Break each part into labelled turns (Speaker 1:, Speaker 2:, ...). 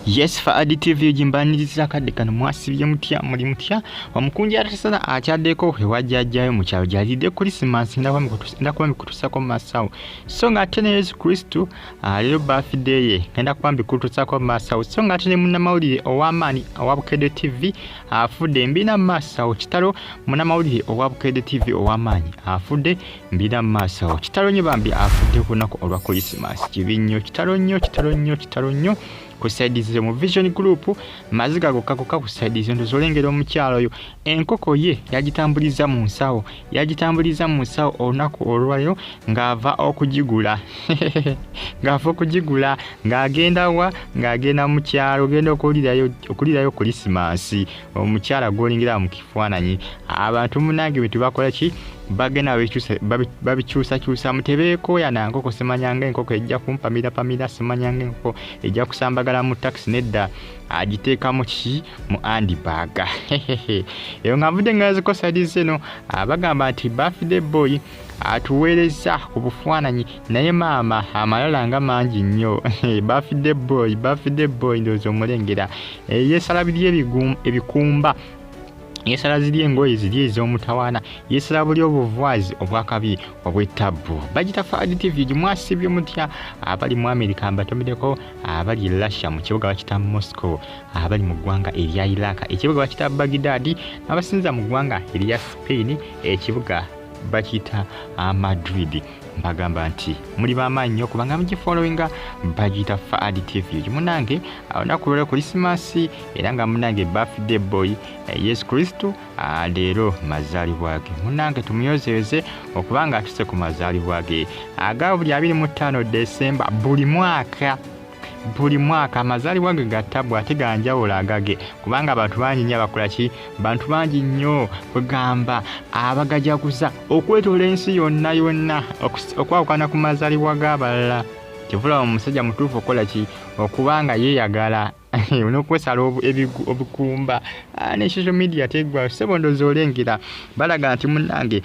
Speaker 1: Yes, Afudde TV jimbaniriza kadde kano mwasibye mutya muli mutya omukunja atasana akyaddeko wajjajjayo mu kyalo jalidde Christmas ndakuba mikutusako masawo so nga ate ne Yesu Kristo leero birthday ye ngenda kuba mikutusako masawo so nga ate ne munnamawulire ow'amaanyi owa Bukedde TV Afudde mbina masawo Kitalo munnamawulire owa Bukedde TV ow'amaanyi Afudde mbina masawo Kitalo nnyo Bambi afudde ku lunaku olwa Christmas kibi nnyo Kitalo nnyo kusaidize mu vision group Maziga Goka kusaidize ndozolengera omukyalo oyo enkoko ye yagitambuliza mu nsawo olunaku olwayo ng'ava okugigula ng'agenda mu kyalo genda okulirayo Christmas omukyala gw'olingira mu kifaananyi abantu munange bwe tubakola ki bagena babikyusa mutebeeko yana nkoko semanyanga enkoko ejja kumpamira semanyanga enkoko ejja kusambagala mu taxi nedda agiteekamu ki mu handbag eyo nga mvudde ngaziko sadize no bagamba nti birthday boy atuweereza ku bufaananyi naye maama amalala nga mangi nnyo birthday boy ndowooza omulengera yeesala biri ebikumba yesala ziri engoye ziri ez'omutawaana yesala buli obuvwazi obwakabi obw'ettabbu bagita Afudde TV gimwasibye mutya abali mu America mbatomereko abali Russia mu kibuga bakita Moscow abali mu ggwanga erya Iraq ekibuga bakita Baghdad abasinza mu ggwanga erya Spain ekibuga bakita Madrid mbagamba nti muli bamaanyi nnyo kubanga mugifollowinga bagita Afudde TV munange olunaku lwa Christmas era nga munange birthday boy Yesu Kristo leero mazaalibwa ge munange tumuyozeze okubanga atuse ku mazaalibwa ge aga buli 25 December buli mwaka amazaalibwa ge gattabwa ate ganjawula agage kubanga abantu bangi nnyo abakola ki bantu bangi nnyo kugamba abagajaguza okwetoola ensi yonna okwawukana ku mazaalibwa g'abalala kivula omusajja mutuufu okola ki okubanga yeeyagala n'okwesala obukumba ne social media tegwa sebondoza olengera balaga nti munnange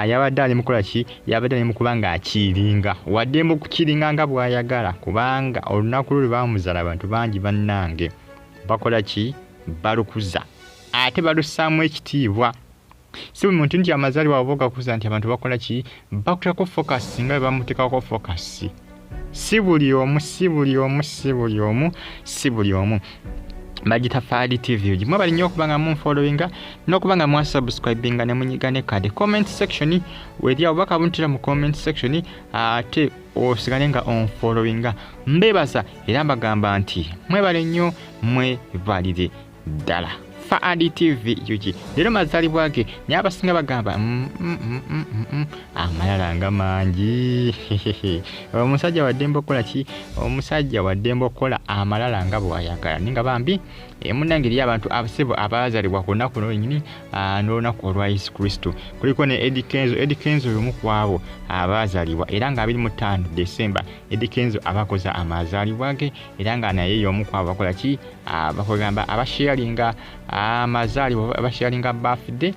Speaker 1: yabadde ali mukola ki yabadde ali mukubanga akiringa wadde mu kukiringa nga bw'ayagala kubanga olunaku lwe bamuzaala abantu bangi bannange bakola ki balukuza ate balussaamu ekitiibwa si buli muntu nti amazaalibwa aboga kuza nti abantu bakola ki bakutako focus nga bwe bamuteekako focus si buli omu bagita Afudde TV gimwe bali nnyo okubanga munfollowinga n'okubanga mwasubscribinga ne munyigane kade comment section weri awo bakabuntira mu comment section ate osigale nga onfollowinga mbebaza era mbagamba nti mwebale nnyo mwebalire ddala Afudde TV yuji leero mazaalibwa ge naye abasinga bagamba amalala nga mangi omusajja wadde okola ki omusajja wadde okola amalala nga bw'ayagala ninga Bambi munnange eri abantu abasebo abazaalibwa ku lunaku lwennyini n'olunaku olwa Yesu Kristo kuliko ne Eddie Kenzo y'omu ku abo abazaalibwa era nga 25 December Eddie Kenzo abakoza amazaalibwa ge era nga naye y'omu ku abo bakola ki bakugamba abasharinga amazaalibwa abasharinga birthday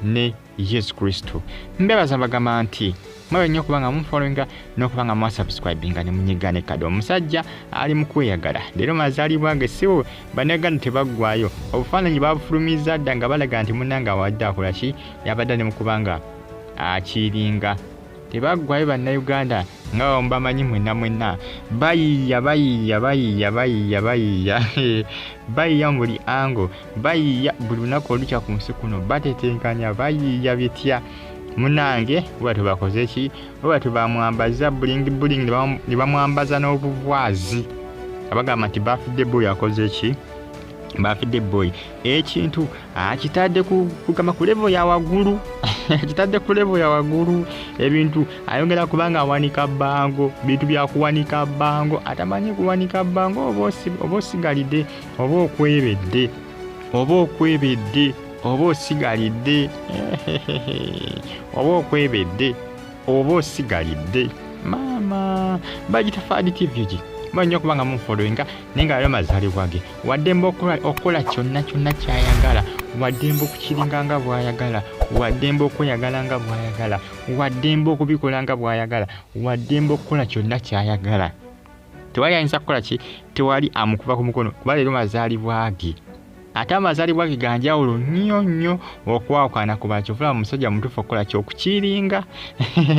Speaker 1: ne Yesu Kristo mbebaza bagamba nti mwabe nnyo kubanga munfollowinga n'okubanga mwasubscribinga ne munyigane kade omusajja ali mu kweyagala leero mazaalibwa ge siwo banagana tebaggwayo obufaananyi babufulumiza dda nga balaga nti munnanga awadde akola ki yabadde ne mukubanga akiringa tebaggwayo bannayuganda nga bamanyi mwenna bayiya mu buli ango bayiya buli lunaku olukya ku nsi kuno batetenkanya bayiya bitya munange bwatu bakoze ki bwatu bamwambaza buling ne bamwambaza n'obuvwazi abagamba nti birthday boy akoze ki birthday boy ekintu kitadde kugamba ku level ya waggulu kitadde ku level ya waggulu ebintu ayongera kubanga awanika bango bintu bya kuwanika bango atamanyi kuwanika bango oba osigalidde oba okwebedde oba osigalidde oba osigalidde mama bagita Afudde TV gi nnyo kubanga munfollowinga naye nga leero mazaalibwa ge wadde okola kyonna ky'ayagala wadde okukiringa nga bw'ayagala wadde okweyagala nga bw'ayagala wadde okubikola nga bw'ayagala wadde okukola kyonna ky'ayagala tewali ayinza kukola ki tewali amukuba ku mukono kuba leero mazaalibwa ge ate amazaalibwa ge ganjawulo nnyo okwawukana ku bakyovula omusajja mutuufu okukola ki okukiringa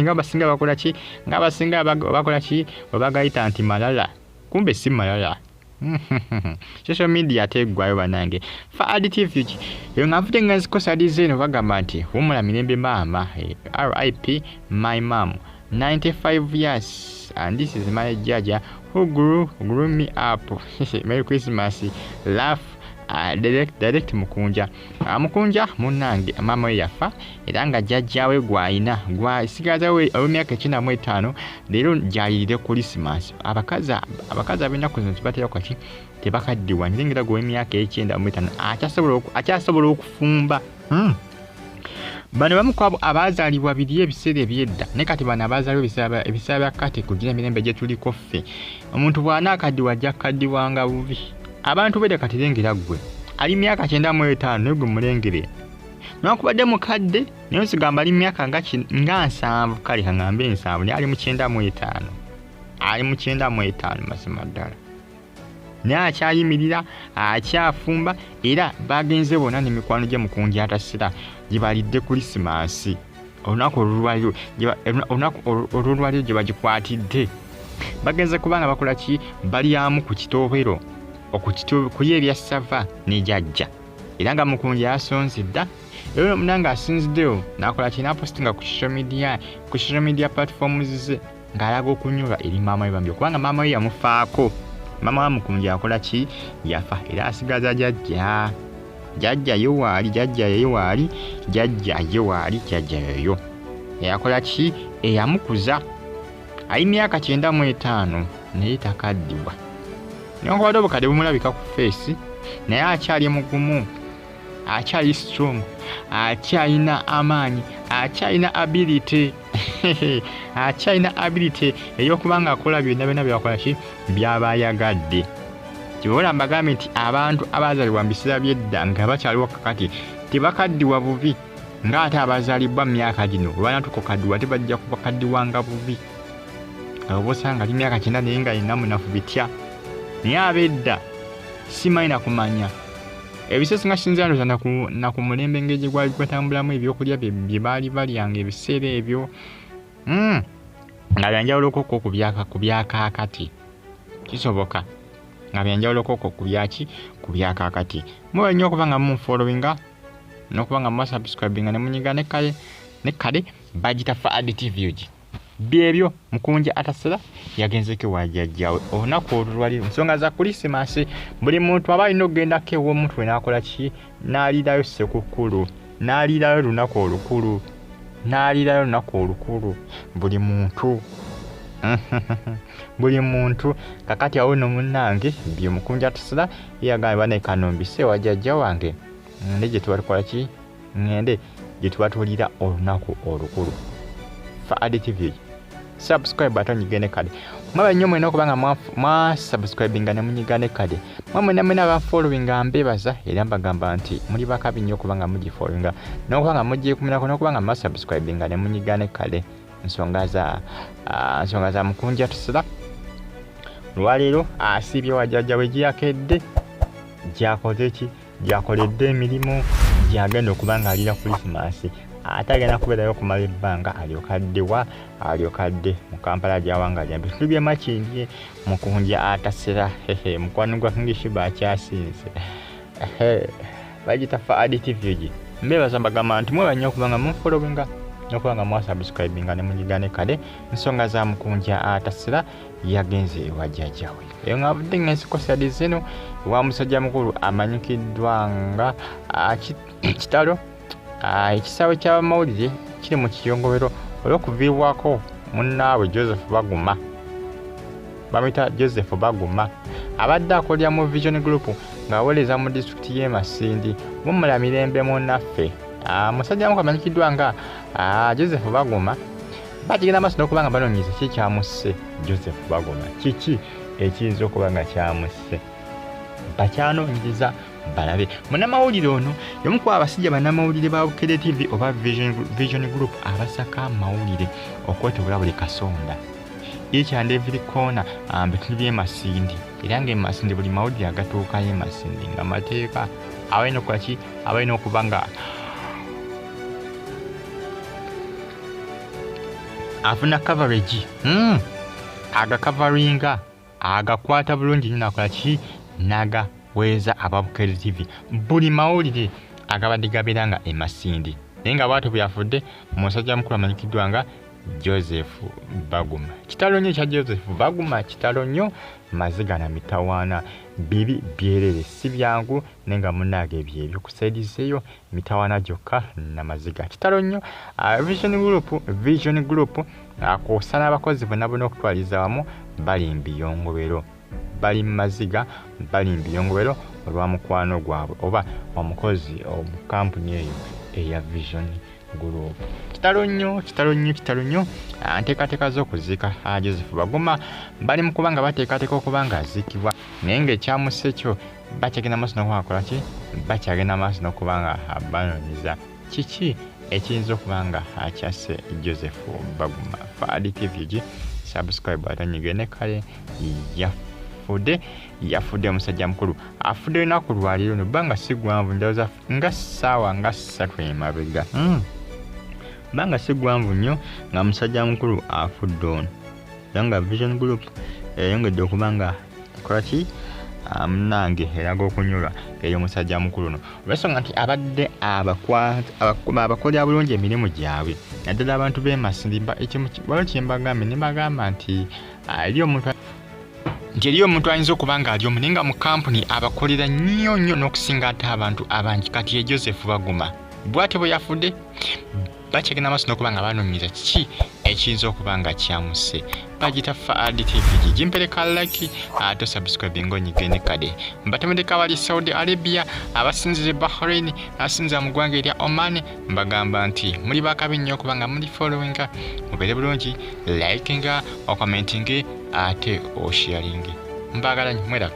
Speaker 1: ng'abasinga bakola ki ng'abasinga bakola ki webagayita nti malala kumbe si malala social media ateggwayo banange Afudde TV ngavudde nga nzikosa dizaino bagamba nti wumula mirembe maama RIP my mom 95 years and this is my jaja who grew me up Merry Christmas laugh direct mukunja munange mama we yafa era nga jjajjawe gwasigaza we emyaka 95 leero jayirire Christmas abakazi ab'ennaku zino tibatera kwaki tebakaddiwa ngira gwe emyaka 95 akyasobola okufumba bano bamu kwabo abazaalibwa biri ebiseera ebyedda ne kati bano abazaalibwa ebiseera bya kati kugira emirembe gye tuliko ffe omuntu bw'anaakaddiwa ajja kukaddiwanga bubi abantu bede katirengera gwe ali myaka 95 ne gwe mulengere nakubadde mukadde naye osigamba ali myaka nga 7 kale kangambe 7 ne ali mu 95 mazima ddala ne akyayimirira akyafumba era bagenze bona n'emikwano gye mukunja atasira gye balidde Christmas olunaku olwaliro gye bagikwatidde bagenze kubanga bakola ki balyamu ku kitobero okukitukuye ebyassava ne jjajja era nga mukunja yasonzedda era omunanga asinziddeyo nakola ki napostinga ku social media platforms ze ng'alaga okunyuba eri maama we Bambi kubanga maama we yamufaako maama wa mukunja akola ki yafa era asigaza jjajja yoyo yakola ki eyamukuza ayi myaka 95 naye takaddiwa Nyongobadde obukadde bumulabika ku face naye akyali mugumu akyali strong akyalina amaanyi akyalina ability ey'okubanga akola byonna byakola ki byaba ayagadde kibola mbagambe nti abantu abazaalibwa mu biseera by'edda nga bakyaliwo kakati tebakaddiwa bubi ng'ate abazaalibwa mu myaka gino webanatuuka okaddiwa tebajja kubakaddiwanga bubi oba osanga ali myaka 9 naye nga alina munafu bitya naye abedda simanyi nakumanya ebiseera nga sinzandoza na ku mulembe ng'egye gwali gwatambulamu ebyokulya bye baali balyanga ebiseera ebyo nga byanjawuloko ku byakaakati kisoboka nga byanjawuloko ku byakaakati muba nnyo okuba nga munfollowinga n'okuba nga musubscribinga ne munyiga ne kale bagita Afudde TV byebyo mukunja atasera yagenzeko wajjajjawe olunaku olwaliro nsonga za Christmas buli muntu aba alina okugendako ew'omuntu we n'akola ki n'aliirayo ssekukkulu n'aliirayo lunaku olukulu buli muntu kakati awo no munnange bye mukunja atasera yagamba nekanombise wajjajja wange ngende gye tubakola ki ngende gye tubatulira olunaku olukulu Afudde TV subscribe button nyigane kade mwaba nnyo mwena okubanga mwa subscribinga ne munyigane kade mwena ba following ambebaza era mbagamba nti muli bakabi nnyo okubanga mugi followinga n'okubanga mugi kuminako n'okubanga mwa subscribinga ne munyigane kade nsonga za mukunja atasera lwaliro asibye wajjajja we gyakedde gyakoledde emirimu gyagenda okubanga alira Christmas atagenda kubeerayo okumala ebbanga alyokadde mu Kampala gyawanga lyambi bitundu by'emakindye mukunja atasera mukwano gwa kingishi bakyasinze bagita Afudde TV mbebaza mbagamba nti mweba nnyo okubanga munfollowinga n'okubanga mwasubscribinga ne munyigane kale ensonga za mukunja atasera yagenze ewa jjajjawe eyo ngavudde ng'ensikosa zino wa musajja mukulu amanyikiddwa nga Kitalo ekisaawe ky'abamawulire kiri mu kiyongobero olw'okuviibwako munnaabwe Joseph Baguma abadde akolera mu Vision Group ng'aweereza mu disitulikiti y'e Masindi mumula mirembe munnaffe musajja muku amanyikiddwa nga Joseph Baguma bakigenda maaso n'okuba nga banoonyeza ki kyamusse Joseph Baguma kiki ekiyinza okuba nga kyamusse bakyanoonyereza balabe munnamawulire ono y'omu ku abasajja bannamawulire ba Bukedde TV oba Vision Group abasaka amawulire okwetogola buli kasonda each and every corner bitundu by'emasindi era ng'emasindi buli mawulire agatuukayo emasindi nga mateeka abalina okukola ki abalina okuba nga afuna coverage agakavaringa agakwata bulungi nnyo nakola ki n'agaweeza aba Bukedde TV buli mawulire agabadde gabeera nga emasindi naye nga bw'atyo bwe yafudde musajja mukulu amanyikiddwa nga Joseph Baguma. Kitalo nnyo kya Joseph Baguma, kitalo nnyo Maziga na mitawaana bibi byerere si byangu naye nga munnange ebyokusaidiseeyo mitawaana gyokka na Maziga. Kitalo nnyo Vision Group akosa n'abakozi bonna okutwaliza wamu bali mbiyongobero bali Maziga bali mbiyongobero olwa mukwano gwabwe oba omukozi omu kampuni eyo eya Vision Group. Kitalo nnyo nteekateeka z'okuziika Joseph Baguma bali mu kubanga bateekateeka okuba nga aziikibwa naye ng'ekyamusa ekyo bakyagenda maaso n'okubakola ki bakyagenda maaso n'okuba nga banoonyeza kiki ekiyinza okuba nga akyase Joseph Baguma. Afudde TV subscribe atanyige ne kale yafudde omusajja mukulu afudde olunaku lwaliro no banga si gwanvu ndowooza nga ssaawa nga 3 emabega banga si gwanvu nnyo nga musajja mukulu afudde ono era nga Vision Group eyongedde okuba nga kola ki munange eraga okunyolwa ey'omusajja mukulu ono olw'ensonga nti abadde abakolera bulungi emirimu gyabwe naddala abantu b'emasindi waliwo kyembagambye ne bagamba nti eriyo omuntu ayinza okuba nga ali omu naye nga mu kampuni abakolera nnyo n'okusinga ate abantu abangi kati ye Joseph Baguma bw'atyo bwe yafudde bakyagenda maaso n'okuba nga banoonyeza kiki ekiyinza okuba nga kyamuse bagita Afudde TV gimpereka like ate subscribe ng'onyige ne kade mbatemedeka abali Saudi Arabia abasinzira Bahrain abasinzira mu ggwanga erya Oman mbagamba nti muli bakabi nnyo okuba nga muli followinga mubeere bulungi likinga okumentinga ate osharinge mbagala nnyo mwera